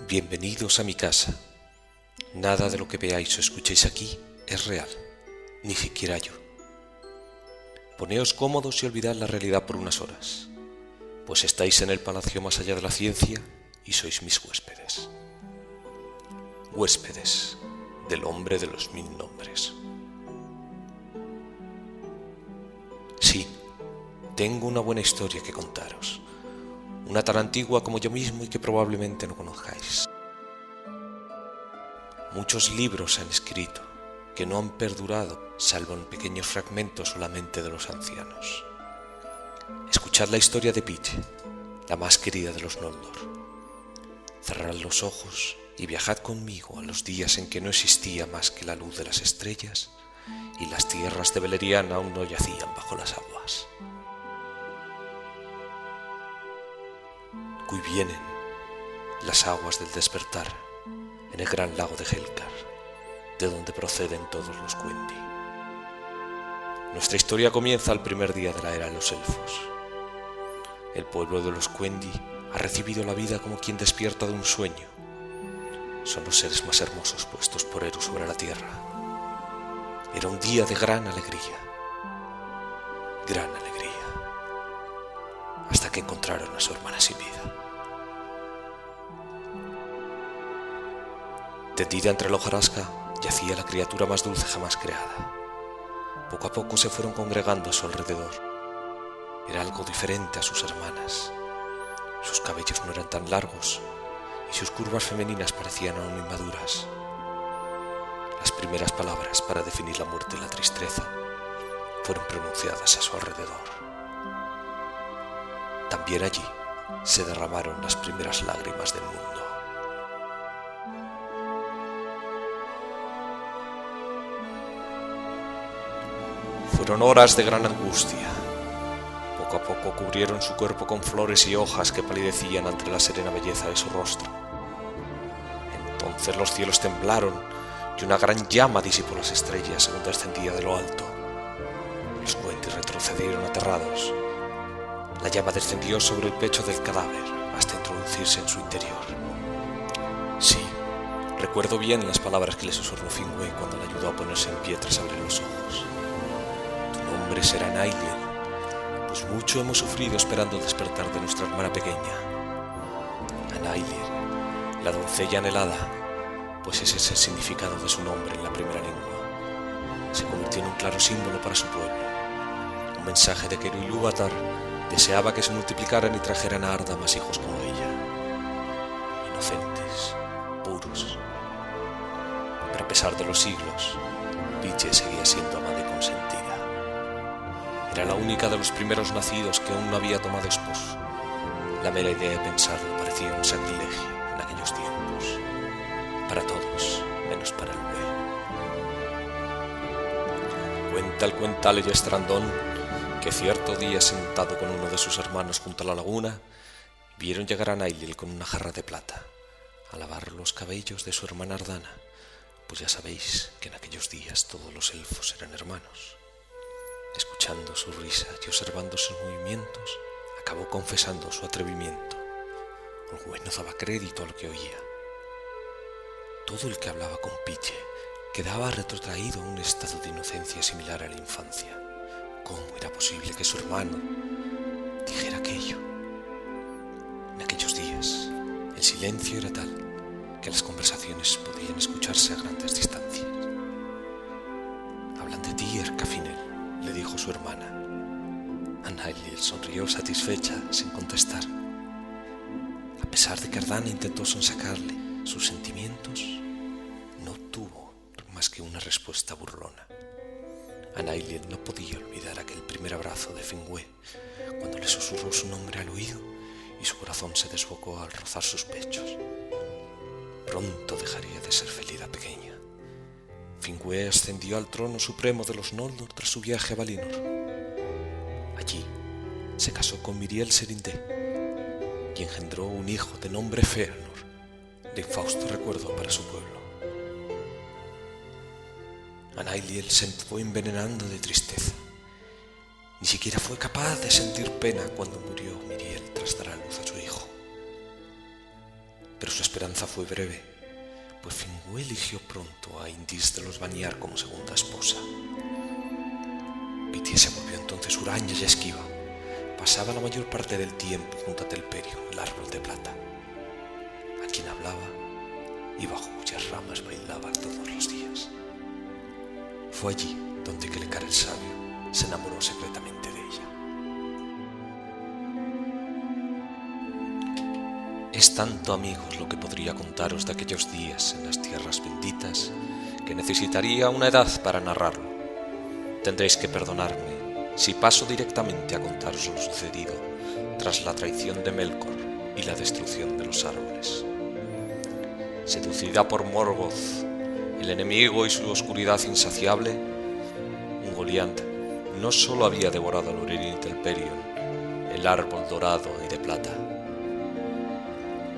Bienvenidos a mi casa. Nada de lo que veáis o escuchéis aquí es real, ni siquiera yo. Poneos cómodos y olvidad la realidad por unas horas, pues estáis en el palacio más allá de la ciencia y sois mis huéspedes. Huéspedes del hombre de los 1000 nombres. Sí, tengo una buena historia que contaros. Una tan antigua como yo mismo y que probablemente no conozcáis. Muchos libros se han escrito que no han perdurado, salvo en pequeños fragmentos solamente de los ancianos. Escuchad la historia de Pille, la más querida de los Noldor. Cerrad los ojos y viajad conmigo a los días en que no existía más que la luz de las estrellas y las tierras de Beleriand aún no yacían bajo las aguas. Hoy vienen las aguas del despertar en el gran lago de Helcar, de donde proceden todos los Quendi. Nuestra historia comienza al primer día de la era de los elfos. El pueblo de los Quendi ha recibido la vida como quien despierta de un sueño. Son los seres más hermosos puestos por Eru sobre la tierra. Era un día de gran alegría, hasta que encontraron a su hermana sin vida. Tendida entre la hojarasca yacía la criatura más dulce jamás creada. Poco a poco se fueron congregando a su alrededor. Era algo diferente a sus hermanas. Sus cabellos no eran tan largos y sus curvas femeninas parecían aún inmaduras. Las primeras palabras para definir la muerte y la tristeza fueron pronunciadas a su alrededor. También allí se derramaron las primeras lágrimas del mundo. Fueron horas de gran angustia. Poco a poco cubrieron su cuerpo con flores y hojas que palidecían ante la serena belleza de su rostro. Entonces los cielos temblaron y una gran llama disipó las estrellas según descendía de lo alto. Los Quendi retrocedieron aterrados. La llama descendió sobre el pecho del cadáver hasta introducirse en su interior. Sí, recuerdo bien las palabras que le susurró Finwë cuando le ayudó a ponerse en pie tras abrir los ojos. Tu nombre será Nailiel, pues mucho hemos sufrido esperando el despertar de nuestra hermana pequeña. A Nailiel, la doncella anhelada, pues ese es el significado de su nombre en la primera lengua. Se convirtió en un claro símbolo para su pueblo, un mensaje de que Eru Ilúvatar deseaba que se multiplicaran y trajeran a Arda más hijos como ella, inocentes, puros. Pero a pesar de los siglos, Pille seguía siendo amada y consentida. Era la única de los primeros nacidos que aún no había tomado esposo. La mera idea de pensarlo parecía un sacrilegio en aquellos tiempos, para todos, menos para el Elwë. Cuenta el cuentale y Estrandón que cierto día, sentado con uno de sus hermanos junto a la laguna, vieron llegar a Nailiel con una jarra de plata a lavar los cabellos de su hermana Ardana, pues ya sabéis que en aquellos días todos los elfos eran hermanos. Escuchando su risa y observando sus movimientos, acabó confesando su atrevimiento. Olwë no daba crédito a lo que oía. Todo el que hablaba con Pille quedaba retrotraído a un estado de inocencia similar a la infancia. ¿Cómo era posible que su hermano dijera aquello? En aquellos días, el silencio era tal que las conversaciones podían escucharse a grandes distancias. Hablan de ti, Ercafinel, le dijo su hermana. Nailiel sonrió satisfecha sin contestar. A pesar de que Ardana intentó sonsacarle sus sentimientos, no tuvo más que una respuesta burlona. Nailiel no podía olvidar aquel primer abrazo de Finwë cuando le susurró su nombre al oído y su corazón se desbocó al rozar sus pechos. Pronto dejaría de ser feliz la pequeña. Finwë ascendió al trono supremo de los Noldor tras su viaje a Valinor. Allí se casó con Miriel Serindé y engendró un hijo de nombre Fëanor, de infausto recuerdo para su pueblo. Nailiel se fue envenenando de tristeza. Ni siquiera fue capaz de sentir pena cuando murió Miriel tras dar a luz a su hijo. pero su esperanza fue breve, pues Finwë eligió pronto a Indis de los Vanyar como segunda esposa. Pitye se volvió entonces huraña y esquiva. Pasaba la mayor parte del tiempo junto a Telperio, el árbol de plata, a quien hablaba y bajo cuyas ramas bailaba todos los días. Fue allí donde Kelekar el sabio se enamoró secretamente de ella. Es tanto, amigos, lo que podría contaros de aquellos días en las tierras benditas, que necesitaría una edad para narrarlo. Tendréis que perdonarme si paso directamente a contaros lo sucedido tras la traición de Melkor y la destrucción de los árboles. Seducida por Morgoth, el enemigo y su oscuridad insaciable, Ungoliant no solo había devorado a Lorien y Telperion, el árbol dorado y de plata,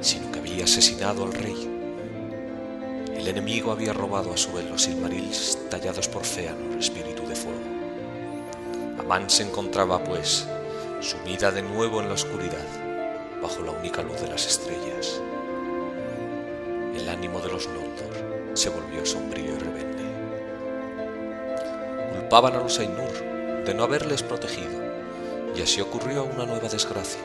sino que había asesinado al rey. El enemigo había robado a su vez los Silmarils tallados por Fëanor, espíritu de fuego. Amán se encontraba, pues, sumida de nuevo en la oscuridad, bajo la única luz de las estrellas. El ánimo de los Noldor se volvió sombrío y rebelde. Culpaban a los Ainur de no haberles protegido, y así ocurrió una nueva desgracia.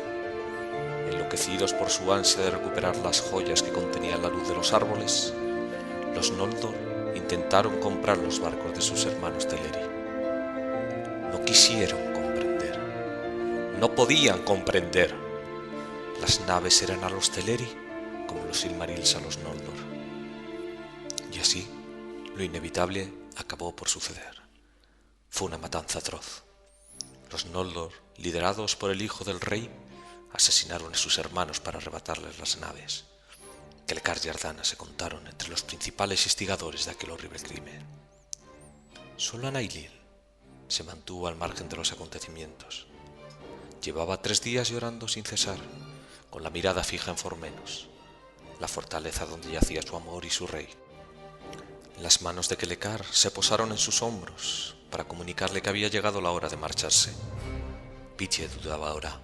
Enloquecidos por su ansia de recuperar las joyas que contenían la luz de los árboles, los Noldor intentaron comprar los barcos de sus hermanos Teleri. No quisieron comprender, no podían comprender. Las naves eran a los Teleri como los Silmarils a los Noldor. Y así, lo inevitable acabó por suceder. Fue una matanza atroz. Los Noldor, liderados por el hijo del rey, asesinaron a sus hermanos para arrebatarles las naves. Kelekar y Ardana se contaron entre los principales instigadores de aquel horrible crimen. Solo Anailil se mantuvo al margen de los acontecimientos. Llevaba 3 días llorando sin cesar, con la mirada fija en Formenos, la fortaleza donde yacía su amor y su rey. Las manos de Kelekar se posaron en sus hombros para comunicarle que había llegado la hora de marcharse. Pitye dudaba ahora.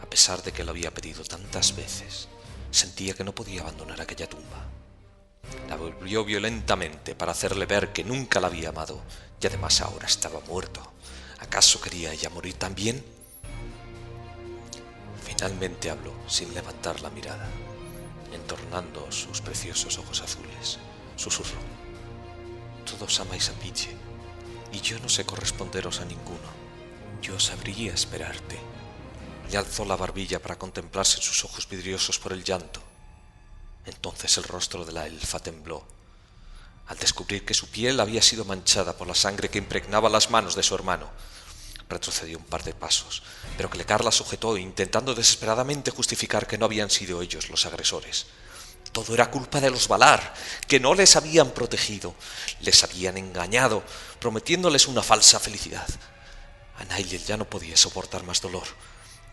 A pesar de que lo había pedido tantas veces, sentía que no podía abandonar aquella tumba. La volvió violentamente para hacerle ver que nunca la había amado y además ahora estaba muerto. ¿Acaso quería ella morir también? Finalmente habló sin levantar la mirada, entornando sus preciosos ojos azules. Susurró: todos amáis a Pitye y yo no sé corresponderos a ninguno. Yo sabría esperarte. Le alzó la barbilla para contemplarse en sus ojos vidriosos por el llanto. Entonces el rostro de la elfa tembló, al descubrir que su piel había sido manchada por la sangre que impregnaba las manos de su hermano. Retrocedió un par de pasos, pero Kelekar la sujetó, intentando desesperadamente justificar que no habían sido ellos los agresores. Todo era culpa de los Valar, que no les habían protegido, les habían engañado, prometiéndoles una falsa felicidad. Anailil ya no podía soportar más dolor,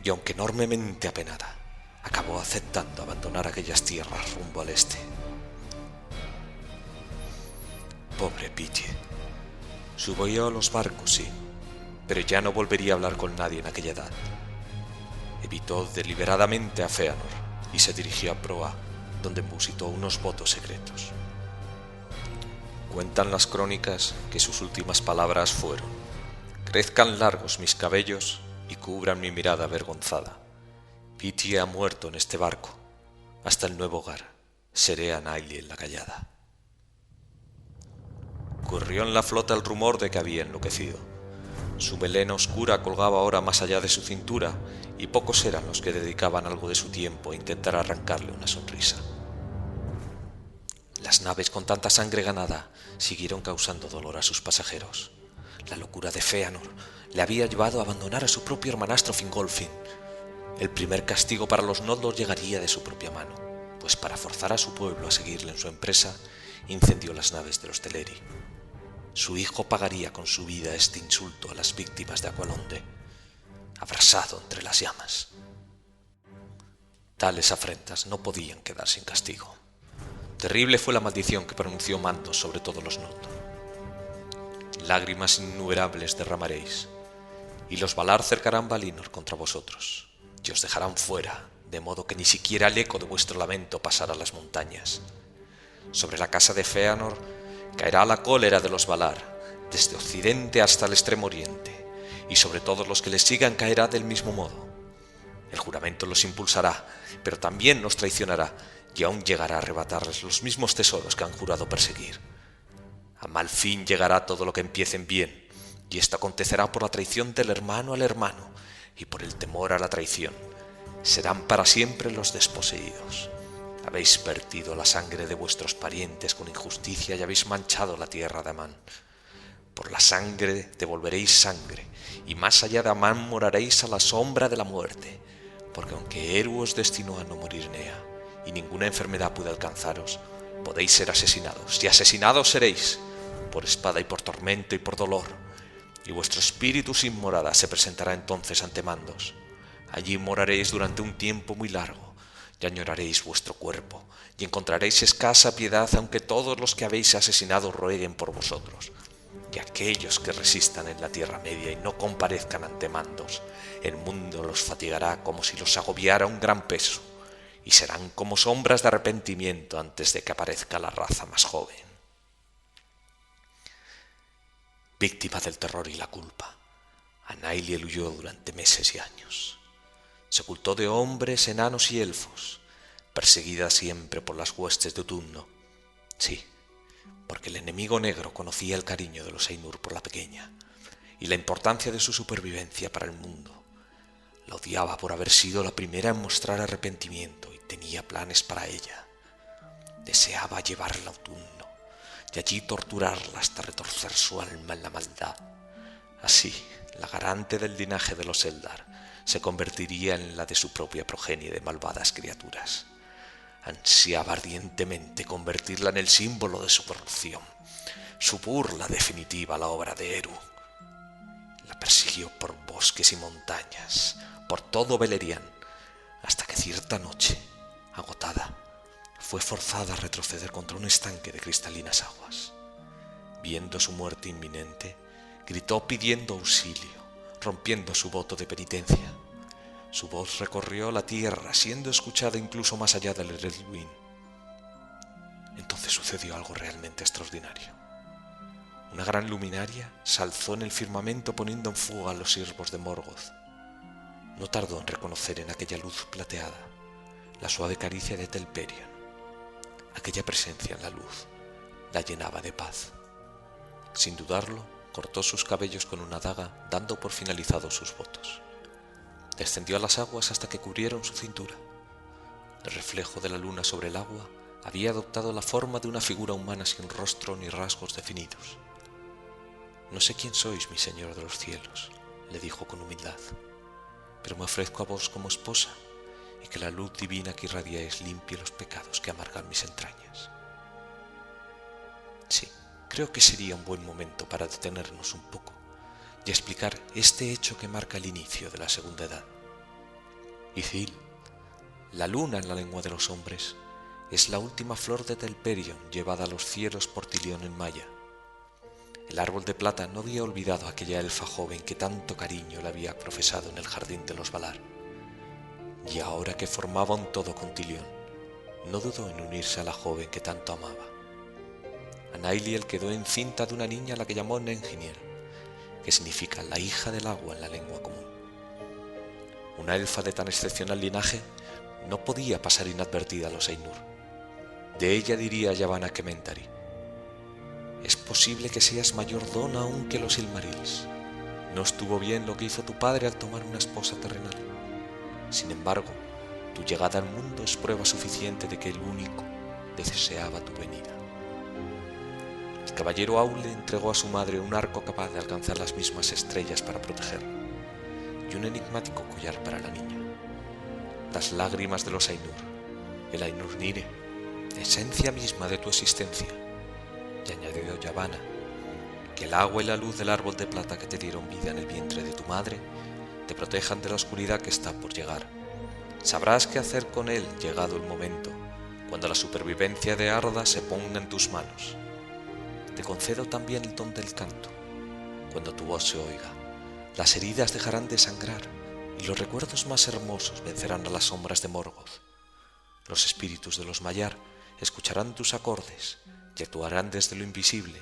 y aunque enormemente apenada, acabó aceptando abandonar aquellas tierras rumbo al este. Pobre Pitye. Subió a los barcos, sí, pero ya no volvería a hablar con nadie en aquella edad. Evitó deliberadamente a Fëanor y se dirigió a Proa, donde musitó unos votos secretos. Cuentan las crónicas que sus últimas palabras fueron: crezcan largos mis cabellos y cubran mi mirada avergonzada. Pitye ha muerto en este barco. Hasta el nuevo hogar seré Anailil la callada. Corrió en la flota el rumor de que había enloquecido. Su melena oscura colgaba ahora más allá de su cintura, y pocos eran los que dedicaban algo de su tiempo a intentar arrancarle una sonrisa. Las naves con tanta sangre ganada siguieron causando dolor a sus pasajeros. La locura de Fëanor le había llevado a abandonar a su propio hermanastro Fingolfin. El primer castigo para los Noldor llegaría de su propia mano, pues para forzar a su pueblo a seguirle en su empresa, incendió las naves de los Teleri. Su hijo pagaría con su vida este insulto a las víctimas de Aqualonde, abrasado entre las llamas. Tales afrentas no podían quedar sin castigo. Terrible fue la maldición que pronunció Mandos sobre todos los Noldor. Lágrimas innumerables derramaréis, y los Valar cercarán Valinor contra vosotros, y os dejarán fuera, de modo que ni siquiera el eco de vuestro lamento pasará las montañas. Sobre la casa de Fëanor caerá la cólera de los Valar, desde occidente hasta el extremo oriente, y sobre todos los que les sigan caerá del mismo modo. El juramento los impulsará, pero también los traicionará, y aún llegará a arrebatarles los mismos tesoros que han jurado perseguir. A mal fin llegará todo lo que empiecen bien, y esto acontecerá por la traición del hermano al hermano, y por el temor a la traición. Serán para siempre los desposeídos. Habéis vertido la sangre de vuestros parientes con injusticia y habéis manchado la tierra de Amán. Por la sangre devolveréis sangre, y más allá de Amán moraréis a la sombra de la muerte, porque aunque Eru os destinó a no morir en Ea, y ninguna enfermedad puede alcanzaros, podéis ser asesinados, y asesinados seréis, por espada y por tormento y por dolor, y vuestro espíritu sin morada se presentará entonces ante Mandos. Allí moraréis durante un tiempo muy largo, y añoraréis vuestro cuerpo, y encontraréis escasa piedad aunque todos los que habéis asesinado rueguen por vosotros. Y aquellos que resistan en la Tierra Media y no comparezcan ante Mandos, el mundo los fatigará como si los agobiara un gran peso, y serán como sombras de arrepentimiento antes de que aparezca la raza más joven. Víctima del terror y la culpa, Anailiel huyó durante meses y años. Se ocultó de hombres, enanos y elfos, perseguida siempre por las huestes de Utumno. Sí, porque el enemigo negro conocía el cariño de los Ainur por la pequeña y la importancia de su supervivencia para el mundo. La odiaba por haber sido la primera en mostrar arrepentimiento y tenía planes para ella. Deseaba llevarla a Utumno y allí torturarla hasta retorcer su alma en la maldad. Así, la garante del linaje de los Eldar se convertiría en la de su propia progenie de malvadas criaturas. Ansiaba ardientemente convertirla en el símbolo de su corrupción, su burla definitiva a la obra de Eru. La persiguió por bosques y montañas, por todo Beleriand, hasta que cierta noche, agotada, fue forzada a retroceder contra un estanque de cristalinas aguas. Viendo su muerte inminente, gritó pidiendo auxilio, rompiendo su voto de penitencia. Su voz recorrió la tierra, siendo escuchada incluso más allá del Eredluin. Entonces sucedió algo realmente extraordinario. Una gran luminaria se alzó en el firmamento poniendo en fuga a los siervos de Morgoth. No tardó en reconocer en aquella luz plateada la suave caricia de Telperion. Aquella presencia en la luz la llenaba de paz. Sin dudarlo, cortó sus cabellos con una daga, dando por finalizados sus votos. Descendió a las aguas hasta que cubrieron su cintura. El reflejo de la luna sobre el agua había adoptado la forma de una figura humana sin rostro ni rasgos definidos. «No sé quién sois, mi señor de los cielos», le dijo con humildad, «pero me ofrezco a vos como esposa y que la luz divina que irradiáis limpie los pecados que amargan mis entrañas». Sí, creo que sería un buen momento para detenernos un poco y explicar este hecho que marca el inicio de la Segunda Edad. Ithil, la luna en la lengua de los hombres, es la última flor de Telperion llevada a los cielos por Tilión en Maya. El árbol de plata no había olvidado a aquella elfa joven que tanto cariño le había profesado en el jardín de los Valar. Y ahora que formaba un todo con Tilión, no dudó en unirse a la joven que tanto amaba. Anailiel quedó encinta de una niña a la que llamó Nenginiel, que significa la hija del agua en la lengua común. Una elfa de tan excepcional linaje no podía pasar inadvertida a los Ainur. De ella diría Yavanna Kementari: «Es posible que seas mayor don aún que los Silmarils. No estuvo bien lo que hizo tu padre al tomar una esposa terrenal. Sin embargo, tu llegada al mundo es prueba suficiente de que el único deseaba tu venida». El caballero Aule entregó a su madre un arco capaz de alcanzar las mismas estrellas para protegerla, y un enigmático collar para la niña. Las lágrimas de los Ainur, el Ainur Nire, esencia misma de tu existencia. Y añadió Yavanna, que el agua y la luz del árbol de plata que te dieron vida en el vientre de tu madre te protejan de la oscuridad que está por llegar. Sabrás qué hacer con él llegado el momento, cuando la supervivencia de Arda se ponga en tus manos. Te concedo también el don del canto. Cuando tu voz se oiga, las heridas dejarán de sangrar y los recuerdos más hermosos vencerán a las sombras de Morgoth. Los espíritus de los Maiar escucharán tus acordes y actuarán desde lo invisible,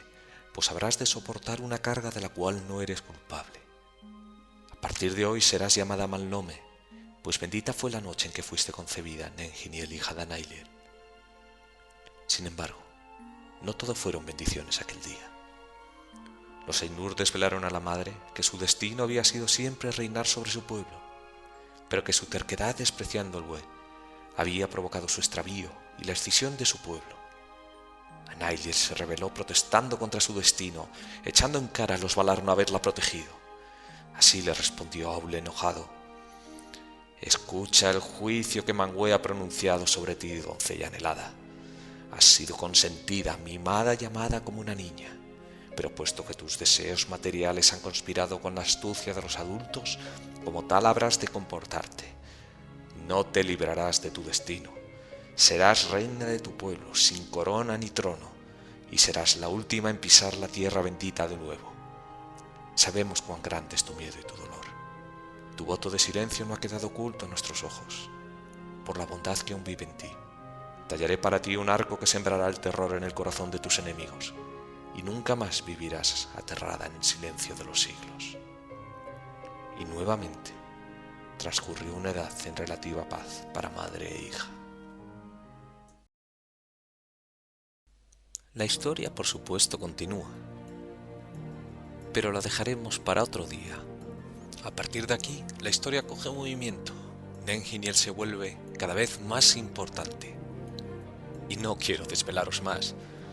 pues habrás de soportar una carga de la cual no eres culpable. A partir de hoy serás llamada Malnome, pues bendita fue la noche en que fuiste concebida, Nenginiel, hija de Anailer. Sin embargo, no todo fueron bendiciones aquel día. Los Ainur desvelaron a la madre que su destino había sido siempre reinar sobre su pueblo, pero que su terquedad despreciando el buey había provocado su extravío y la escisión de su pueblo. Anailir se rebeló protestando contra su destino, echando en cara a los Valar no haberla protegido. Así le respondió Aule enojado: «Escucha el juicio que Manwë ha pronunciado sobre ti, doncella anhelada. Has sido consentida, mimada y amada como una niña, pero puesto que tus deseos materiales han conspirado con la astucia de los adultos, como tal habrás de comportarte. No te librarás de tu destino. Serás reina de tu pueblo, sin corona ni trono, y serás la última en pisar la tierra bendita de nuevo. Sabemos cuán grande es tu miedo y tu dolor. Tu voto de silencio no ha quedado oculto a nuestros ojos. Por la bondad que aún vive en ti, tallaré para ti un arco que sembrará el terror en el corazón de tus enemigos, y nunca más vivirás aterrada en el silencio de los siglos». Y nuevamente transcurrió una edad en relativa paz para madre e hija. La historia, por supuesto, continúa, pero la dejaremos para otro día. A partir de aquí, la historia coge movimiento. Nenginiel se vuelve cada vez más importante. Y no quiero desvelaros más,